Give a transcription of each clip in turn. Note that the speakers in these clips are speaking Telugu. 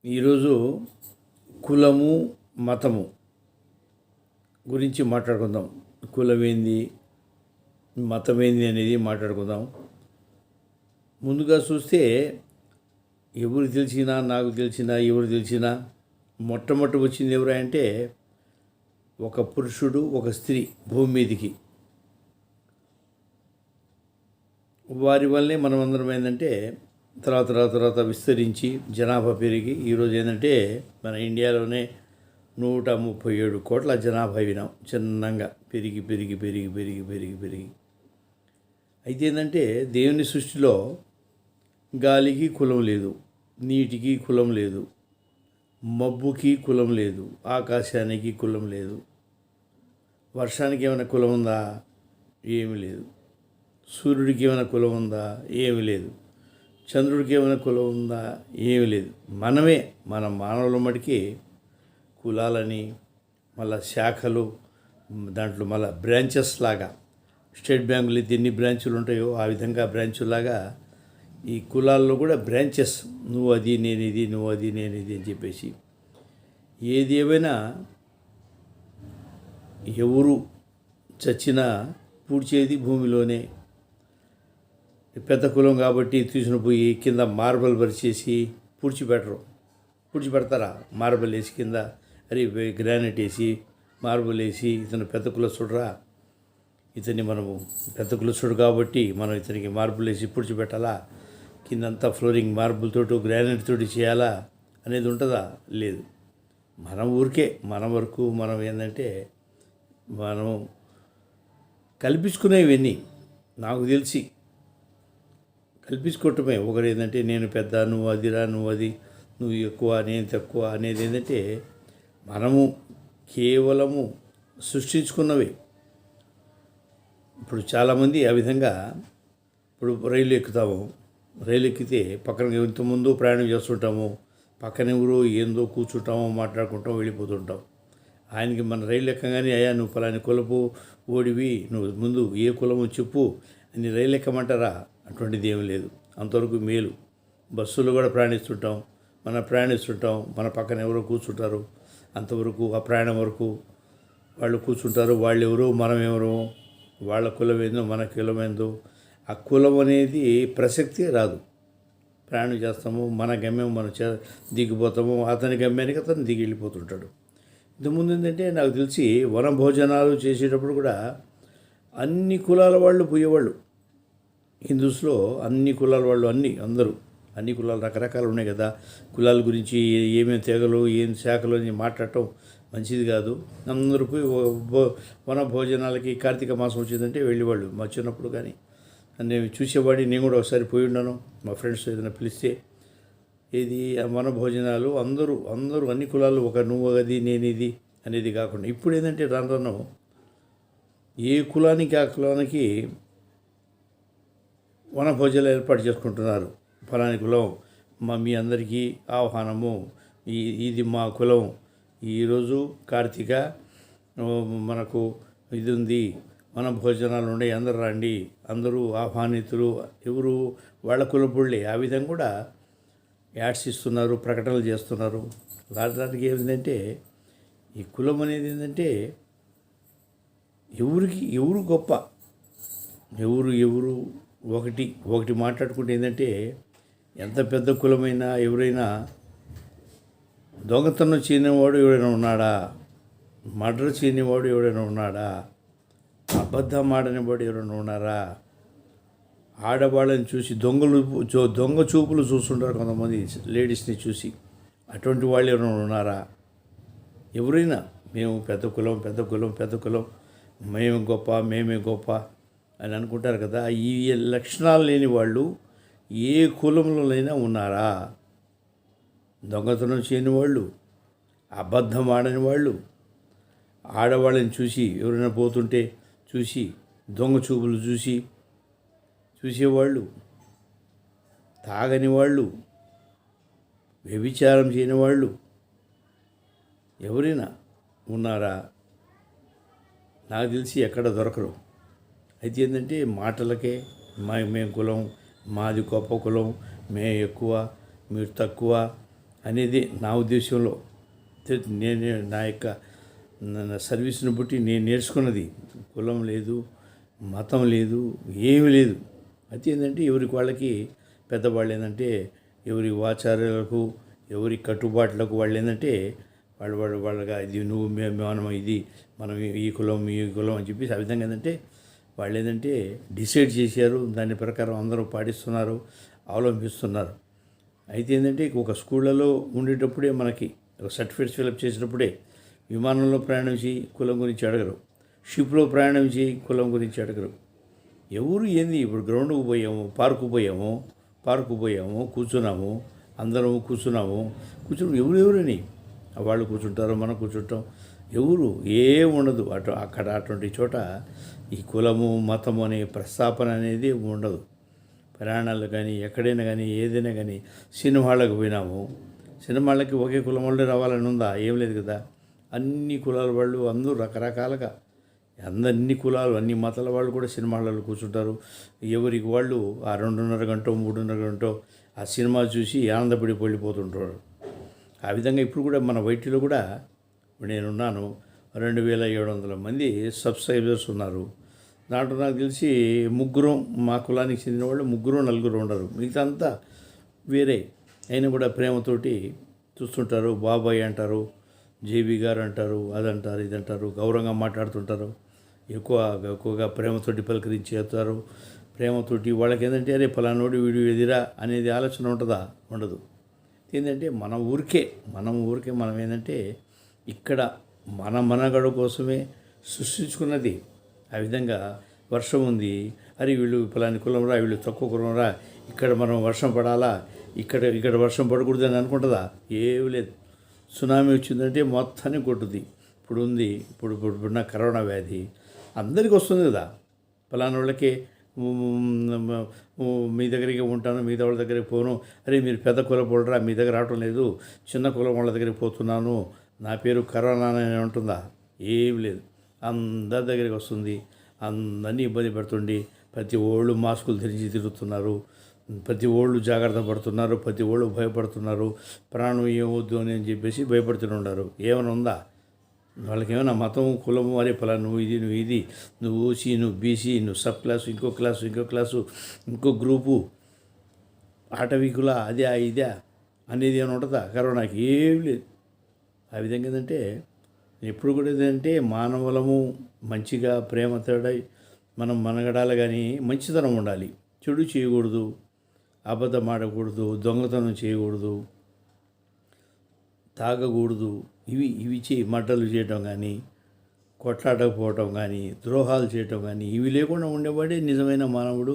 ఈరోజు కులము మతము గురించి మాట్లాడుకుందాం. కులమేంది, మతమేంది అనేది మాట్లాడుకుందాం. ముందుగా చూస్తే ఎవరు తెలిసినా, నాకు తెలిసినా, ఎవరు తెలిసినా మొట్టమొదటి వచ్చింది ఎవరు అంటే ఒక పురుషుడు, ఒక స్త్రీ భూమి మీదికి. వారి వల్లే మనం అందరం ఏంటంటే తర్వాత విస్తరించి జనాభా పెరిగి ఈరోజు ఏంటంటే మన ఇండియాలోనే 137 కోట్ల జనాభా అయినాం. చిన్నంగా పెరిగి పెరిగి పెరిగి పెరిగి పెరిగి పెరిగి అయితే ఏంటంటే దేవుని సృష్టిలో గాలికి కులం లేదు, నీటికి కులం లేదు, మబ్బుకి కులం లేదు, ఆకాశానికి కులం లేదు, వర్షానికి ఏమైనా కులం ఉందా? ఏమీ లేదు. సూర్యుడికి ఏమైనా కులం ఉందా? ఏమీ లేదు. చంద్రుడికి ఏమైనా కులం ఉందా? ఏమీ లేదు. మన మానవుల మటుకి కులాలని, మళ్ళా శాఖలు, దాంట్లో మళ్ళీ బ్రాంచెస్ లాగా స్టేట్ బ్యాంకులు అయితే ఎన్ని బ్రాంచులు ఉంటాయో ఆ విధంగా బ్రాంచులాగా ఈ కులాల్లో కూడా బ్రాంచెస్, నువ్వు అది నేను ఇది, నువ్వు అది నేను ఇది అని చెప్పేసి ఏది ఏమైనా ఎవరు చచ్చినా పూడ్చేది భూమిలోనే. పెద్ద కులం కాబట్టి తీసుకుని పోయి కింద మార్బల్ పరిచేసి పూడ్చిపెడతారా? మార్బల్ వేసి కింద గ్రానైట్ వేసి మార్బల్ వేసి ఇతను పెద్ద కులస్తుడురా, ఇతన్ని మనము పెద్ద కులస్తుడు కాబట్టి మనం ఇతనికి మార్బుల్ వేసి పూడ్చిపెట్టాలా, కిందంతా ఫ్లోరింగ్ మార్బుల్ తోటి గ్రానైట్ తోటి చేయాలా అనేది ఉంటుందా? లేదు. మన ఊరికే మన వరకు మనం ఏంటంటే మనం కల్పించుకునేవన్నీ నాకు తెలిసి కల్పించుకోవటమే. ఒకరు ఏంటంటే నేను పెద్ద, నువ్వు అదిరా, నువ్వు అది, నువ్వు ఎక్కువ, నేను తక్కువ అనేది ఏంటంటే మనము కేవలము సృష్టించుకున్నవే. ఇప్పుడు చాలామంది ఆ విధంగా ఇప్పుడు రైలు ఎక్కుతాము, రైలు ఎక్కితే పక్కన ఇంతకుముందు ప్రయాణం చేస్తుంటాము, పక్కన ఎవరు ఏందో కూర్చుంటాము, మాట్లాడుకుంటాం, వెళ్ళిపోతుంటాం. ఆయనకి మన రైలు ఎక్కగానే అయ్యా నువ్వు ఫలాని కులపు ఓడివి, నువ్వు ముందు ఏ కులము చెప్పు అని రైలు ఎక్కమంటారా? అటువంటిది ఏమీ లేదు. అంతవరకు మేలు. బస్సులు కూడా ప్రయాణిస్తుంటాం, మన పక్కన ఎవరో కూర్చుంటారు, అంతవరకు ఆ ప్రయాణం వరకు వాళ్ళు కూర్చుంటారు. వాళ్ళు ఎవరో మనం ఎవరో, వాళ్ళ కులం ఏందో మన కులం ఏందో, ఆ కులం అనేది ప్రసక్తే రాదు. ప్రయాణం చేస్తాము, మన గమ్యం మనం దిగిపోతాము, అతని గమ్యానికి అతను దిగి వెళ్ళిపోతుంటాడు. ఇంతకుముందు ఏంటంటే నాకు తెలిసి వన భోజనాలు చేసేటప్పుడు కూడా అన్ని కులాల వాళ్ళు పోయేవాళ్ళు. హిందూస్లో అన్ని కులాల వాళ్ళు అన్ని కులాలు రకరకాలు ఉన్నాయి కదా. కులాల గురించి ఏమేమి తెగలు ఏం శాఖలు అని మాట్లాడటం మంచిది కాదు. అందరూ పోయి వన భోజనాలకి కార్తీక మాసం వచ్చిందంటే వెళ్ళేవాళ్ళు. మా చిన్నప్పుడు కానీ నేను చూసేవాడిని, నేను కూడా ఒకసారి పోయి ఉన్నాను. మా ఫ్రెండ్స్ ఏదైనా పిలిస్తే ఇది వన భోజనాలు అందరూ అన్ని కులాలు, ఒక నువ్వు అది నేను ఇది అనేది కాకుండా ఇప్పుడు ఏంటంటే రాను ఏ కులానికి ఆ కులానికి వన భోజనాలు ఏర్పాటు చేసుకుంటున్నారు. ఫలాని కులం మీ అందరికీ ఆహ్వానము, ఇది మా కులం, ఈరోజు కార్తీక మనకు ఇది ఉంది, వన భోజనాలు ఉన్నాయి, అందరు రండి, అందరూ ఆహ్వానితులు, ఎవరు వాళ్ళ కులపుళ్ళే. ఆ విధంగా కూడా యాడ్స్ ఇస్తున్నారు, ప్రకటనలు చేస్తున్నారు. దానికి ఏంటంటే ఈ కులం అనేది ఏంటంటే ఎవరు గొప్ప, ఎవరు ఒకటి మాట్లాడుకుంటే ఏంటంటే ఎంత పెద్ద కులమైనా ఎవరైనా దొంగతనం చేయనివాడు ఎవరైనా ఉన్నాడా, మర్డర్ చేయనివాడు ఎవరైనా ఉన్నాడా, అబద్ధం ఆడనివాడు ఎవరైనా ఉన్నారా, ఆడవాళ్ళని చూసి దొంగ చూపులు చూస్తుంటారు కొంతమంది లేడీస్ని చూసి, అటువంటి వాళ్ళు ఎవరైనా ఉన్నారా? ఎవరైనా మేము పెద్ద కులం, మేమే గొప్ప అని అనుకుంటారు కదా. ఈ లక్షణాలు లేని వాళ్ళు ఏ కులంలోనైనా ఉన్నారా? దొంగతనం చేయని వాళ్ళు, అబద్ధం ఆడని వాళ్ళు, ఆడవాళ్ళని చూసి ఎవరైనా పోతుంటే చూసి దొంగ చూపులు చూసేవాళ్ళు, తాగని వాళ్ళు, వ్యభిచారం చేయని వాళ్ళు ఎవరైనా ఉన్నారా? నాకు తెలిసి ఎక్కడ దొరకరు. అయితే ఏంటంటే మాటలకే మేము కులం, మాది గొప్ప కులం, మేము ఎక్కువ, మీరు తక్కువ అనేది నా ఉద్దేశంలో. నేను నా యొక్క నా సర్వీస్ని బట్టి నేను నేర్చుకున్నది. కులం లేదు, మతం లేదు, ఏమీ లేదు. అయితే ఏంటంటే ఎవరికి వాళ్ళకి పెద్దవాళ్ళు ఏంటంటే ఎవరి ఆచారాలకు ఎవరి కట్టుబాట్లకు వాళ్ళు ఏంటంటే వాళ్ళగా ఇది నువ్వు మనం ఇది మనం ఈ కులం ఈ కులం అని చెప్పేసి ఆ విధంగా ఏంటంటే వాళ్ళు ఏంటంటే డిసైడ్ చేశారు. దాని ప్రకారం అందరూ పాటిస్తున్నారు, అవలంబిస్తున్నారు. అయితే ఏంటంటే ఒక స్కూళ్ళలో ఉండేటప్పుడే మనకి సర్టిఫికేట్స్ ఫిలప్ చేసినప్పుడే విమానంలో ప్రయాణించి కులం గురించి అడగరు, షిప్లో ప్రయాణించి కులం గురించి అడగరు. ఎవరు ఏంది ఇప్పుడు గ్రౌండ్కి పోయాము, పార్కు పోయాము కూర్చున్నాము, అందరం కూర్చుని ఎవరెవరని వాళ్ళు కూర్చుంటారు, మనం కూర్చుంటాం. ఎవరు ఏం ఉండదు అక్కడ అటువంటి చోట ఈ కులము మతము అనే ప్రస్తాపన అనేది ఉండదు. ప్రయాణాలు కానీ ఎక్కడైనా కానీ ఏదైనా కానీ సినిమాలకు పోయినాము, సినిమాలకి ఒకే కులం వాళ్ళు రావాలని ఉందా? ఏం లేదు కదా. అన్ని కులాల వాళ్ళు అందరూ రకరకాలుగా అన్ని కులాలు అన్ని మతాల వాళ్ళు కూడా సినిమాలలో కూర్చుంటారు. ఎవరికి వాళ్ళు ఆ 2:30 గంట 3:30 గంట ఆ సినిమా చూసి ఆనందపడి వెళ్ళిపోతుంటారు. ఆ విధంగా ఇప్పుడు కూడా మన వైటీలో కూడా నేనున్నాను. 2700 మంది సబ్స్క్రైబర్స్ ఉన్నారు. దాంట్లో నాకు తెలిసి ముగ్గురం మా కులానికి చెందిన వాళ్ళు 3-4 ఉండరు. మిగతా అంతా వేరే అయినా కూడా ప్రేమతోటి చూస్తుంటారు. బాబాయ్ అంటారు, జేబీ గారు అంటారు, అదంటారు ఇదంటారు, గౌరవంగా మాట్లాడుతుంటారు. ఎక్కువగా ప్రేమతోటి పలకరించేస్తారు. ప్రేమతోటి వాళ్ళకి ఏంటంటే అరే పలానోడి వీడు ఎదిరా అనేది ఆలోచన ఉంటుందా? ఉండదు. ఏంటంటే మనం ఊరికే మనం ఏంటంటే ఇక్కడ మన మనగడ కోసమే సృష్టించుకున్నది. ఆ విధంగా వర్షం ఉంది, అరే వీళ్ళు పలాని కులం రా, వీళ్ళు తక్కువ కులం రా, ఇక్కడ మనం వర్షం పడాలా, ఇక్కడ వర్షం పడకూడదని అనుకుంటుందా? ఏమీ లేదు. సునామీ వచ్చిందంటే మొత్తాన్ని కొట్టుద్ది. ఇప్పుడున్న కరోనా వ్యాధి అందరికీ వస్తుంది కదా. పలానా వాళ్ళకి మీ దగ్గరికి ఉంటాను, మిగతా వాళ్ళ దగ్గరికి పోను, అరే మీరు పెద్ద కులం పోడరా, మీ దగ్గర రావటం లేదు, చిన్న కులం వాళ్ళ దగ్గరికి పోతున్నాను, నా పేరు కరోనా అని ఉంటుందా? ఏం లేదు. అందరి దగ్గరికి వస్తుంది. అందరినీ ఇబ్బంది పెడుతుండి ప్రతి ఓళ్ళు మాస్కులు ధరించి తిరుగుతున్నారు, ప్రతి ఓళ్ళు జాగ్రత్త పడుతున్నారు, ప్రతి ఓళ్ళు భయపడుతున్నారు. ప్రాణం ఏమవుద్దు అని చెప్పేసి భయపడుతూనే ఏమైనా ఉందా? వాళ్ళకి ఏమైనా మతం కులము అరే పలా నువ్వు ఇది నువ్వు ఓసీ, నువ్వు బీసీ, నువ్వు సబ్ క్లాసు, ఇంకో క్లాసు, ఇంకో గ్రూపు, ఆటవికుల అదే ఇదే అనేది ఏమైనా ఉంటుందా? కరోనాకి ఏం లేదు. ఆ విధంగా ఏంటంటే ఎప్పుడు కూడా ఏంటంటే మానవులము మంచిగా ప్రేమతోడై మనం మనగడాలి, కానీ మంచితనం ఉండాలి. చెడు చేయకూడదు, అబద్ధం ఆడకూడదు, దొంగతనం చేయకూడదు, తాగకూడదు. ఇవి మడ్డలు చేయటం కానీ, కొట్లాడకపోవటం కానీ, ద్రోహాలు చేయటం కానీ ఇవి లేకుండా ఉండేవాడే నిజమైన మానవుడు,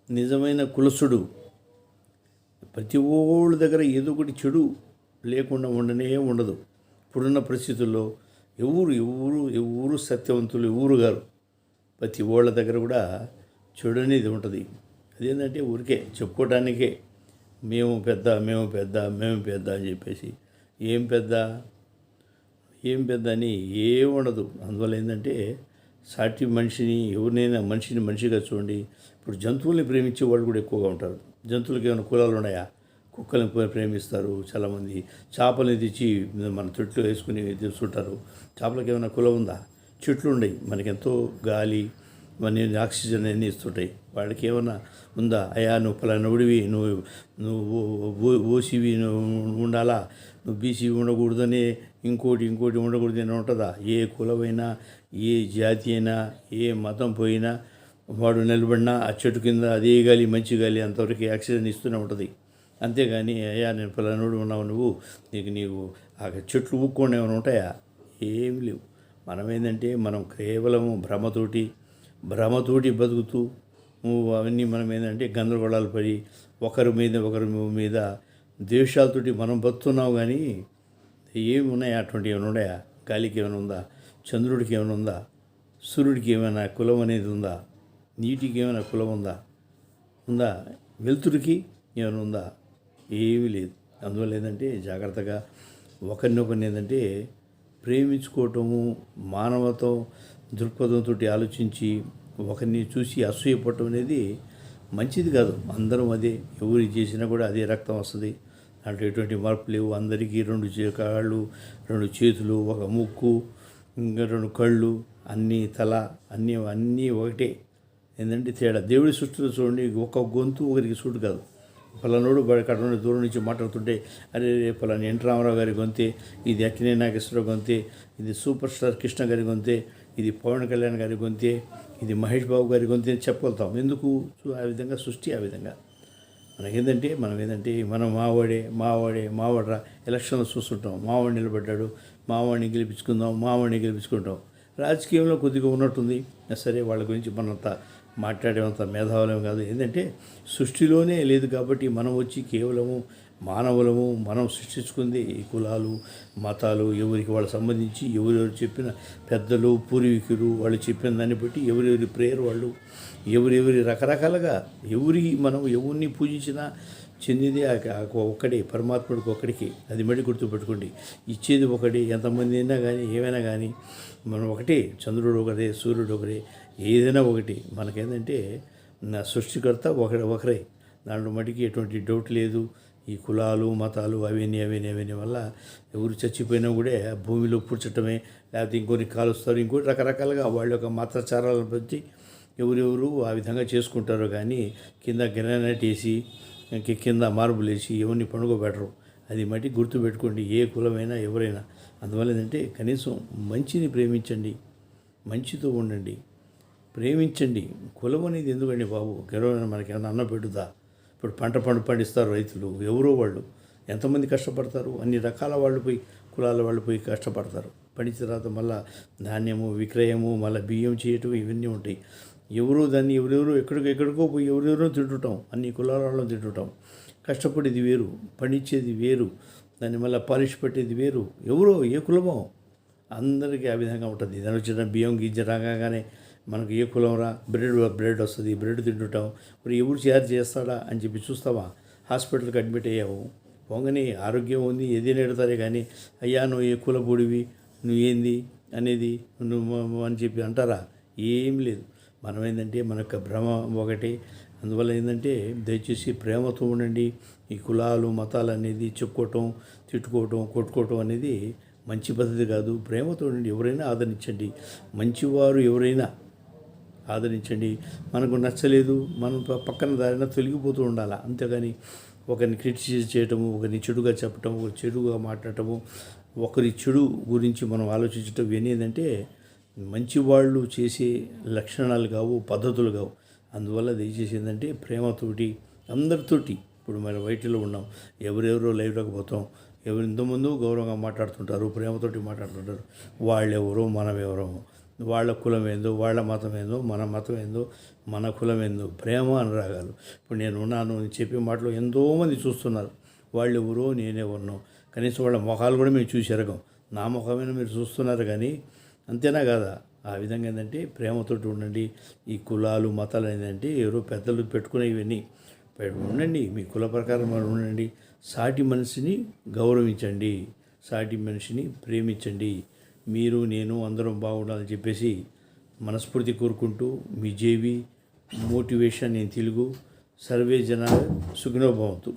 నిజమైన కులసుడు. ప్రతి ఓళ్ళ దగ్గర ఏదో ఒకటి చెడు లేకుండా ఉండనే ఉండదు. ఇప్పుడున్న పరిస్థితుల్లో ఎవరు సత్యవంతులు ఎవరు గారు. ప్రతి ఓళ్ళ దగ్గర కూడా చెడు అనేది ఉంటుంది. అదేంటంటే ఊరికే చెప్పుకోవడానికే మేము పెద్ద అని చెప్పేసి ఏం పెద్ద అని ఏం ఉండదు. అందువల్ల ఏంటంటే సాటి ఎవరినైనా మనిషిగా చూడండి. ఇప్పుడు జంతువుల్ని ప్రేమించే వాళ్ళు కూడా ఎక్కువగా ఉంటారు. జంతువులకి ఏమైనా కులాలు ఉన్నాయా? కుక్కల్ని ప్రేమిస్తారు చాలామంది. చేపల్ని తెచ్చి మన తొట్లో వేసుకుని తెస్తుంటారు. చేపలకి ఏమైనా కులం ఉందా? చెట్లు ఉన్నాయి, మనకెంతో గాలి ఇవన్నీ ఆక్సిజన్ అన్నీ ఇస్తుంటాయి. వాళ్ళకి ఏమైనా ఉందా? అయ్యా నువ్వు పలానోడివి, నువ్వు ఓసీవి ఉండాలా, నువ్వు బీసీ ఉండకూడదని ఇంకోటి ఉండకూడదని ఉంటుందా? ఏ కులమైనా, ఏ జాతి అయినా, ఏ మతం పోయినా వాడు నిలబడినా ఆ చెట్టు కింద అదే గాలి మంచి గాలి అంతవరకు ఆక్సిజన్ ఇస్తూనే ఉంటుంది. అంతేగాని అయ్యా నేను పలానోడు ఉన్నావు నువ్వు నీకు ఆ చెట్లు ఊక్కోండి ఏమైనా ఉంటాయా? ఏమి లేవు. మనం ఏంటంటే మనం కేవలము భ్రమతోటి బతుకుతూ అవన్నీ మనం ఏంటంటే గందరగోళాలు పడి ఒకరి మీద ద్వేషాలతోటి మనం బతున్నావు. కానీ ఏమి ఉన్నాయా? అటువంటి ఏమైనా ఉన్నాయా? గాలికి ఏమైనా ఉందా? చంద్రుడికి ఏమైనా ఉందా? సూర్యుడికి ఏమైనా కులం అనేది ఉందా? నీటికి ఏమైనా కులం ఉందా? వెలుతురికి ఏమైనా ఉందా? ఏమీ లేదు. అందువల్ల ఏంటంటే జాగ్రత్తగా ఒకరినొకరిని ఏంటంటే ప్రేమించుకోవటము, మానవత్వం దృక్పథంతో ఆలోచించి ఒకరిని చూసి అసూయపడటం అనేది మంచిది కాదు. అందరం అదే, ఎవరు చేసినా కూడా అదే రక్తం వస్తుంది. అంటే ఎటువంటి మార్పు లేవు. అందరికీ రెండు కాళ్ళు, రెండు చేతులు, ఒక ముక్కు, ఇంకా రెండు కళ్ళు, అన్నీ తల, అన్నీ అన్నీ ఒకటే. ఏంటంటే తేడా దేవుడి సృష్టిలో చూడండి, ఒక గొంతు ఒకరికి సూటు కాదు. పలానోడు అక్కడ నుండి దూరం నుంచి మాట్లాడుతుంటే, అరే రే పలాని ఎన్ రామారావు గారి గొంతే, ఇది అక్కినే నాగేశ్వరరావు గొంతే, ఇది సూపర్ స్టార్ కృష్ణ గారి గొంతే, ఇది పవన్ కళ్యాణ్ గారి గొంతే, ఇది మహేష్ బాబు గారి గొంతే అని చెప్పగలుగుతాం. ఎందుకు? ఆ విధంగా సృష్టి ఆ విధంగా. మనం ఏంటంటే మనం మావాడరా ఎలక్షన్లో చూస్తుంటాం, మావాడు నిలబడ్డాడు, మావాడిని గెలిపించుకుంటాం. రాజకీయంలో కొద్దిగా ఉన్నట్టుంది, సరే వాళ్ళ గురించి మనంత మాట్లాడేంత మేధావులం కాదు. ఏంటంటే సృష్టిలోనే లేదు కాబట్టి మనం వచ్చి కేవలము మానవులము, మనం సృష్టించుకుంది ఈ కులాలు మతాలు ఎవరికి వాళ్ళు సంబంధించి ఎవరెవరు చెప్పిన పెద్దలు పూర్వీకులు వాళ్ళు చెప్పిన దాన్ని బట్టి ఎవరెవరి ప్రేయర్ వాళ్ళు ఎవరెవరి రకరకాలుగా మనం ఎవరిని పూజించినా చెందింది ఒక్కడే, పరమాత్ముడికి ఒక్కడికి. అది మళ్ళీ గుర్తుపెట్టుకోండి. ఇచ్చేది ఒకటి, ఎంతమంది అయినా కానీ ఏమైనా కానీ మనం ఒకటే. చంద్రుడు ఒకటే, సూర్యుడు ఒకటే, ఏదైనా ఒకటి. మనకేంటంటే నా సృష్టికర్త ఒకరే. దాంట్లో మటుకి ఎటువంటి డౌట్ లేదు. ఈ కులాలు మతాలు అవన్నీ వల్ల ఎవరు చచ్చిపోయినా కూడా భూమిలో పూడ్చటమే, లేకపోతే ఇంకొన్ని కాలుస్తారు, ఇంకోటి రకరకాలుగా వాళ్ళ యొక్క మతాచారాలను బట్టి ఎవరెవరు ఆ విధంగా చేసుకుంటారో కానీ కింద గ్రానైట్ వేసి కింద మార్బుల్ వేసి ఎవరిని పండుగబెట్టరు. అది మట్టి గుర్తుపెట్టుకోండి, ఏ కులమైనా ఎవరైనా. అందువల్ల ఏంటంటే కనీసం మంచిని ప్రేమించండి, మంచితో ఉండండి, ప్రేమించండి. కులం అనేది ఎందుకండి బాబు? గెలవైనా మనకి ఏమైనా అన్నం పెట్టుదా? ఇప్పుడు పంట పండిస్తారు రైతులు, ఎవరో వాళ్ళు ఎంతమంది కష్టపడతారు, అన్ని రకాల వాళ్ళు పోయి కులాల వాళ్ళు పోయి కష్టపడతారు. పండించిన తర్వాత మళ్ళీ ధాన్యము విక్రయము, మళ్ళీ బియ్యం చేయటం, ఇవన్నీ ఉంటాయి. దాన్ని ఎవరెవరో ఎక్కడికో పోయి ఎవరెవరో తింటుంటాం, అన్ని కులాల వాళ్ళని తింటుంటాం. కష్టపడేది వేరు, పండించేది వేరు, దాన్ని మళ్ళీ పాలిష్ పెట్టేది వేరు. ఎవరో ఏ కులమో అందరికీ ఆ విధంగా ఉంటుంది. దాని వచ్చిన బియ్యం గింజ రాగానే మనకు ఏ కులం రా, బ్రెడ్ వస్తుంది, బ్రెడ్ తింటుంటాం. మరి ఎవరు చేస్తాడా అని చెప్పి చూస్తావా? హాస్పిటల్కి అడ్మిట్ అయ్యావు, పొంగని ఆరోగ్యం ఉంది, ఏదైనా ఎడతారే కానీ అయ్యా నువ్వు ఏ కులపొడివి, నువ్వేంది అనేది నువ్వు అని చెప్పి అంటారా? ఏం లేదు. మనం ఏంటంటే మన యొక్క భ్రమ ఒకటి. అందువల్ల ఏంటంటే దయచేసి ప్రేమతో ఉండండి. ఈ కులాలు మతాలు అనేది చెప్పుకోవటం, తిట్టుకోవటం, కొట్టుకోవటం అనేది మంచి పద్ధతి కాదు. ప్రేమతో ఉండండి. ఎవరైనా ఆదరించండి, మంచివారు ఎవరైనా ఆదరించండి. మనకు నచ్చలేదు మనం పక్కన దారిన తొలగిపోతూ ఉండాలి. అంతేగాని ఒకరిని క్రిటిసైజ్ చేయటము, ఒకరిని చెడుగా చెప్పటము, ఒక చెడుగా మాట్లాడటము, ఒకరి చెడు గురించి మనం ఆలోచించటం ఇవన్నీ ఏంటంటే మంచివాళ్ళు చేసే లక్షణాలు కావు, పద్ధతులు కావు. అందువల్ల దయచేసి ఏంటంటే ప్రేమతోటి అందరితోటి. ఇప్పుడు మనం బయటలో ఉన్నాం, ఎవరెవరో లైవ్లోకి పోతాం, ఇంతకుముందు గౌరవంగా మాట్లాడుతుంటారు, ప్రేమతోటి మాట్లాడుతుంటారు. వాళ్ళెవరో మనమెవరో, వాళ్ళ కులం ఏందో, వాళ్ళ మతం ఏందో, మన మతం ఏందో, మన కులం ఏందో, ప్రేమ అనురాగాలు. ఇప్పుడు నేను ఉన్నాను అని చెప్పే మాటలు ఎంతోమంది చూస్తున్నారు. వాళ్ళెవరో నేనెవరినో, కనీసం వాళ్ళ ముఖాలు కూడా మేము చూసి ఎరగం. నా ముఖమైనా మీరు చూస్తున్నారు కానీ అంతేనా కాదా? ఆ విధంగా ఏంటంటే ప్రేమతోటి ఉండండి. ఈ కులాలు మతాలు ఏంటంటే ఎవరో పెద్దలు పెట్టుకునే ఇవన్నీ ఉండండి, మీ కుల ప్రకారం ఉండండి. సాటి మనిషిని గౌరవించండి, సాటి మనిషిని ప్రేమించండి. మీరు నేను అందరం బాగుండాలని చెప్పేసి మనస్ఫూర్తి కోరుకుంటూ మీ జేవి మోటివేషన్ ఇన్ తెలుగు. సర్వే జన సుఖినో భవంతు.